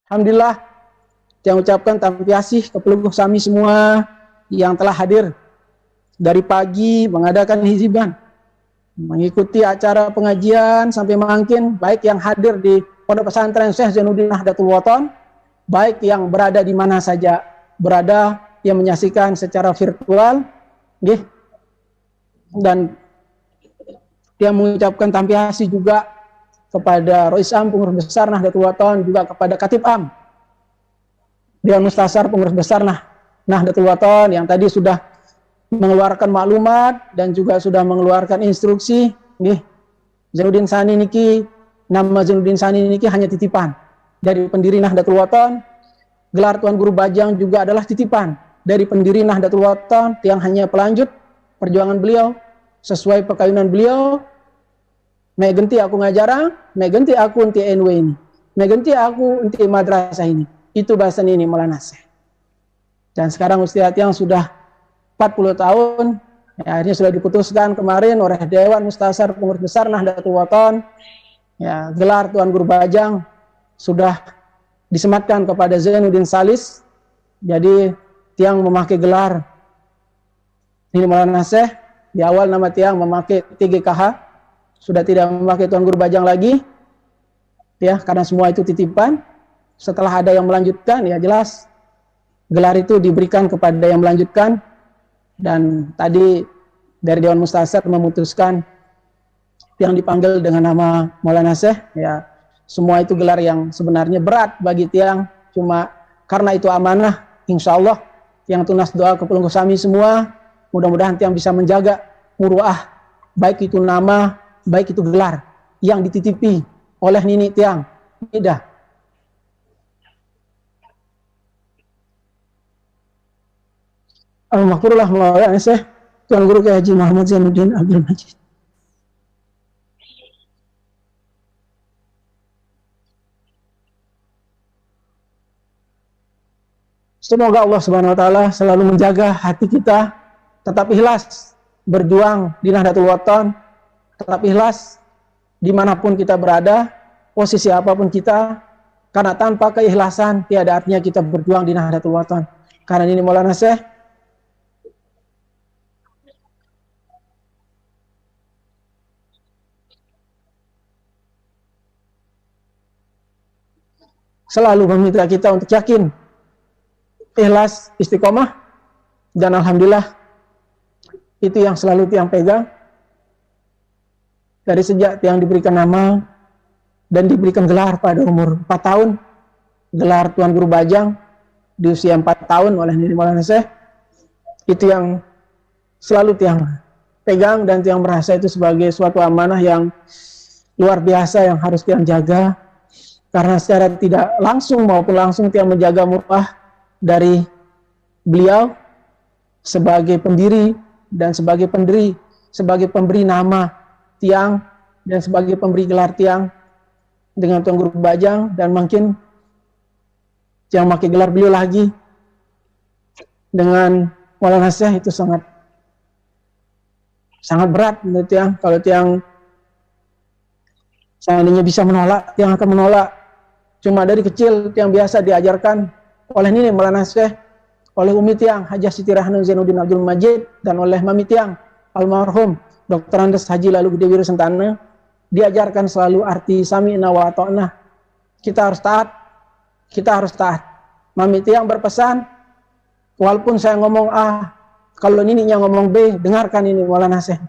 Alhamdulillah, yang ucapkan tampiasih ke peluguh sami semua yang telah hadir dari pagi mengadakan hiziban, mengikuti acara pengajian sampai mangkin, baik yang hadir di Pondok Pesantren Syekh Zainuddin Nahdlatul Wathon, baik yang berada di mana saja berada, yang menyaksikan secara virtual, dan yang mengucapkan tampiasih juga kepada Rois Am Pengurus Besar Nahdlatul Wathon, juga kepada Katib Am Dewan Mustasar Pengurus Besar Nahdlatul Wathon yang tadi sudah mengeluarkan maklumat dan juga sudah mengeluarkan instruksi. Zainuddin Sani niki, nama Zainuddin Sani niki hanya titipan dari pendiri Nahdlatul Wathon. Gelar Tuan Guru Bajang juga adalah titipan dari pendiri Nahdlatul Wathon yang hanya pelanjut perjuangan beliau sesuai pekayunan beliau. Megenti aku ngajarang, megenti aku unti NW ini, megenti aku unti madrasah ini. Itu bahasa ini Maulana Syekh. Dan sekarang Ustadz yang sudah 40 tahun, ya, akhirnya sudah diputuskan kemarin oleh Dewan Mustasar Pengurus Besar Nahdlatul Wathon, ya, gelar Tuan Guru Bajang sudah disematkan kepada Zainuddin Salis. Jadi tiang memakai gelar ini Maulana Syekh. Di awal nama tiang memakai TGKH, sudah tidak memakai Tuan Guru Bajang lagi, ya, karena semua itu titipan. Setelah ada yang melanjutkan, ya jelas gelar itu diberikan kepada yang melanjutkan. Dan tadi dari Dewan Mustasar memutuskan yang dipanggil dengan nama Maulana Syekh, ya semua itu gelar yang sebenarnya berat bagi tiang, cuma karena itu amanah, insya Allah yang tunas doa ke pelunggu sami semua, mudah-mudahan tiang bisa menjaga muruah, baik itu nama, baik itu gelar yang dititipi oleh nini tiang. Tidak. Al-Maghfurullah Maulana Syekh Tuan Guru Kiai Haji Muhammad Zainuddin Abdul Majid. Semoga Allah Subhanahu wa taala selalu menjaga hati kita tetap ikhlas berjuang di Nahdlatul Wathon, tetap ikhlas dimanapun kita berada, posisi apapun kita, karena tanpa keikhlasan tiada artinya kita berjuang di Nahdlatul Wathon. Karena ini Maulana Syekh selalu meminta kita untuk yakin, ikhlas, istiqomah, dan alhamdulillah itu yang selalu tiang pegang dari sejak tiang diberikan nama dan diberikan gelar pada umur 4 tahun, gelar Tuan Guru Bajang di usia 4 tahun oleh Nini Maulana Syekh. Itu yang selalu tiang pegang dan tiang merasa itu sebagai suatu amanah yang luar biasa yang harus tiang jaga, karena secara tidak langsung maupun langsung tiang menjaga muruah dari beliau sebagai pendiri dan sebagai pendiri, sebagai pemberi nama tiang dan sebagai pemberi gelar tiang dengan Tuan Guru Bajang, dan mungkin yang pakai gelar beliau lagi dengan Maulana Syekh itu sangat berat menurut tiang. Kalau tiang seandainya bisa menolak, tiang akan menolak. Cuma dari kecil tiang biasa diajarkan oleh Nini Maulana Syekh, oleh Umi tiang Hajah Siti Rahman Zainuddin Abdul Majid, dan oleh Mami tiang almarhum Dr. Andes Haji Lalu Gede Wirusentana, diajarkan selalu arti sami'na wa ata'na. Kita harus taat, kita harus taat. Mami tiang berpesan, walaupun saya ngomong A, kalau nininya ngomong B, dengarkan ini Maulana Syekh.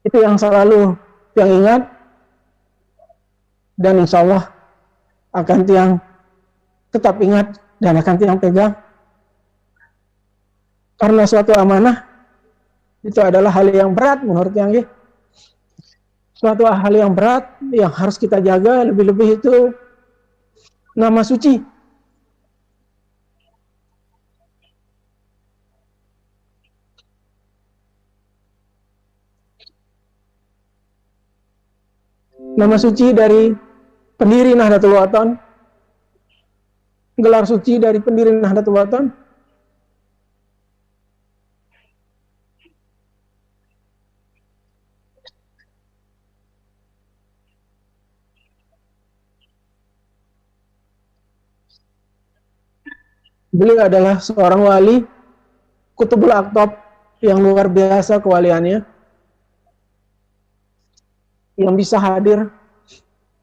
Itu yang selalu tiang ingat, dan insya Allah akan tiang tetap ingat dan akan tiang pegang, karena suatu amanah itu adalah hal yang berat menurut tiang. Suatu hal yang berat yang harus kita jaga, lebih-lebih itu nama suci. Nama suci dari pendiri Nahdlatul Wathon, gelar suci dari pendiri Nahdlatul Wathon, Beliau adalah seorang wali Qutbul Aqtab yang luar biasa kewaliannya, yang bisa hadir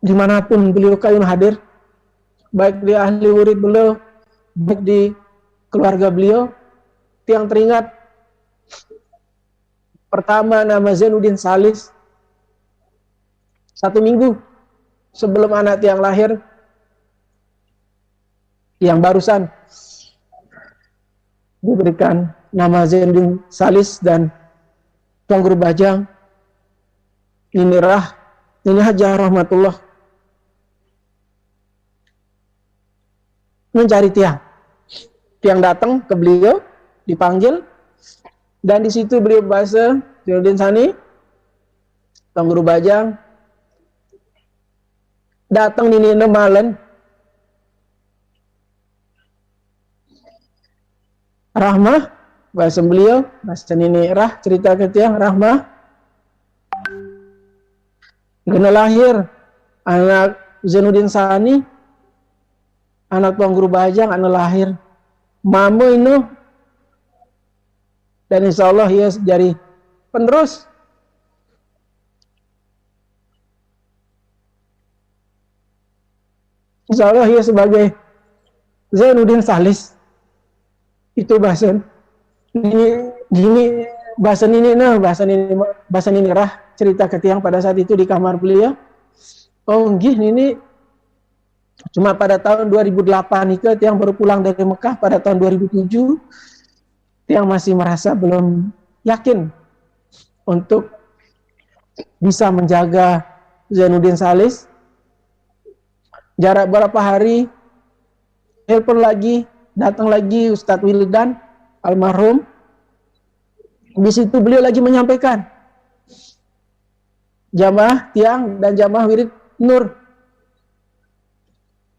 dimanapun beliau kayun hadir, baik di ahli murid beliau, baik di keluarga beliau. Yang teringat pertama nama Zainuddin Salis, 1 minggu sebelum anak tiang lahir, yang barusan diberikan nama Zainuddin Salis, dan Tuan Guru Bajang, ini Hajah Rahmatullah mencari tiang datang ke beliau, dipanggil, dan di situ beliau bahasa Zainuddin Sani, Tuan Guru Bajang datang ini malam Rahmah, bahasa beliau, bahasa ini cerita ke tiang Rahmah, kena lahir anak Zainuddin Sani, anak Tuan Guru Bajang, anak lahir mama ini, dan insya Allah ia jadi penerus. Insya Allah ia sebagai Zainuddin Salis. Itu bahasa ini bahasa ini cerita ke tiang pada saat itu di kamar beliau. Oh ini cuma pada tahun 2008 itu tiang baru pulang dari Mekah. Pada tahun 2007 tiang masih merasa belum yakin untuk bisa menjaga Zainuddin Salis. Jarak berapa hari telepon lagi, datang lagi Ustadz Wildan almarhum. Di situ beliau lagi menyampaikan jamaah tiang dan jamaah wirid nur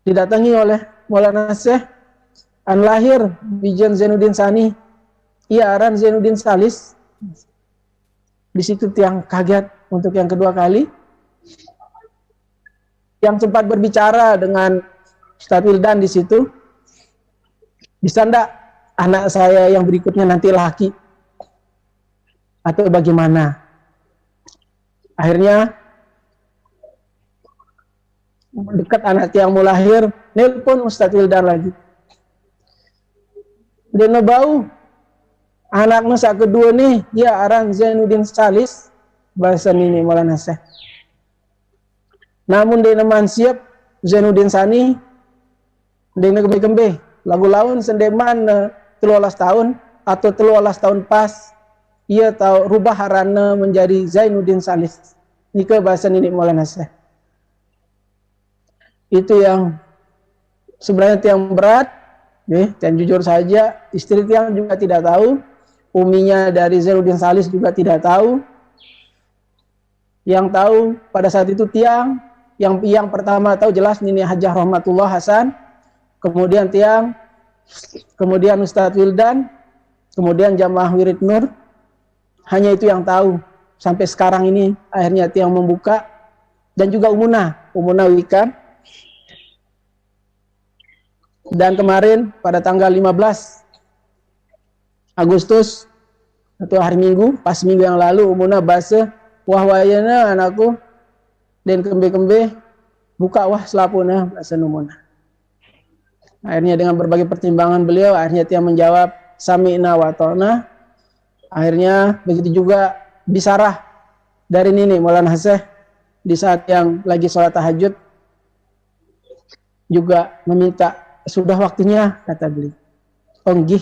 didatangi oleh Maulana Syekh an lahir Bijan Zainuddin Sani, ia aran Zainuddin Salis. Di situ tiang kaget untuk yang kedua kali. Yang sempat berbicara dengan Ustadz Wildan di situ, bisa ndak anak saya yang berikutnya nanti laki atau bagaimana? Akhirnya dekat anak tiang mau lahir, nelpon Ustadz Wildan lagi. Dia bau anaknya saat kedua nih, ya aran Zainuddin Salis, bahasa ini Maulana Syekh. Namun dia neman siap Zainuddin Sani, dia kembe-kembe lagu laun sendeman 13 tahun atau 13 tahun pas, ia tahu rubah harana menjadi Zainuddin Salis. Nika bahasa ini Maulana Syekh. Itu yang sebenarnya tiang berat, dan jujur saja istri tiang juga tidak tahu, uminya dari Zainuddin Salis juga tidak tahu. Yang tahu pada saat itu tiang, yang pertama tahu jelas ini Hajah Rahmatullah Hasan, kemudian tiang, kemudian Ustadz Wildan, kemudian jamaah wirid nur. Hanya itu yang tahu. Sampai sekarang ini akhirnya tiang membuka, dan juga Umunah Wikan. Dan kemarin pada tanggal 15 Agustus atau hari Minggu, pas minggu yang lalu, Umunah bahasa wahwayana anakku dan kembe-kembe buka wah selapuna bahasa Umunah. Akhirnya dengan berbagai pertimbangan beliau, akhirnya tiang menjawab sami'na wa ta'na. Akhirnya begitu juga bisarah dari Nini Maulana Syekh di saat yang lagi sholat tahajud juga meminta, sudah waktunya, kata beliau, onggih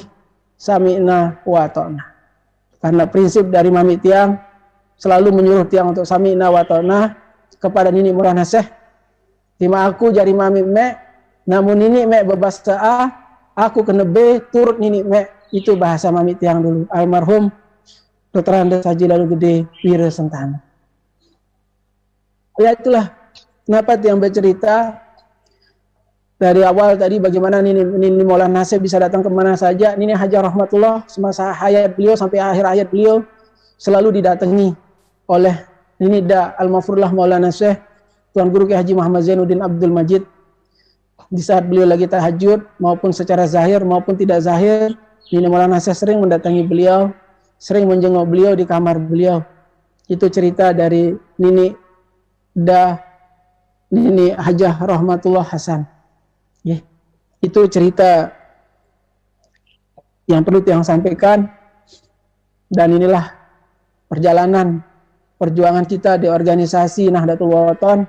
sami'na wa ta'na. Karena prinsip dari mami tiang selalu menyuruh tiang untuk sami'na wa ta'na kepada Nini Maulana Syekh. Tima aku jari mami me, namun Nini me berbahasa A, aku kena B, turut Nini me. Itu bahasa mami tiang dulu. Almarhum Dr. Andes Haji Lalu Gede Wira Sentana. Ya itulah kenapa tiang bercerita dari awal tadi bagaimana Nini Maulana Syekh bisa datang kemana saja. Nini Hajah Rahmatullah semasa hayat beliau sampai akhir hayat beliau selalu didatangi oleh Nini Da Al-Mafrullah Maulana Syekh Tuan Guru Kiai Haji Muhammad Zainuddin Abdul Majid. di saat beliau lagi tahajud maupun secara zahir maupun tidak zahir, Nini Maulana Syekh sering mendatangi beliau, sering menjenguk beliau di kamar beliau. Itu cerita dari Nini Hajah Rahmatullah Hasan. Ya, itu cerita yang perlu yang sampaikan, dan inilah perjalanan perjuangan kita di organisasi Nahdlatul Wathon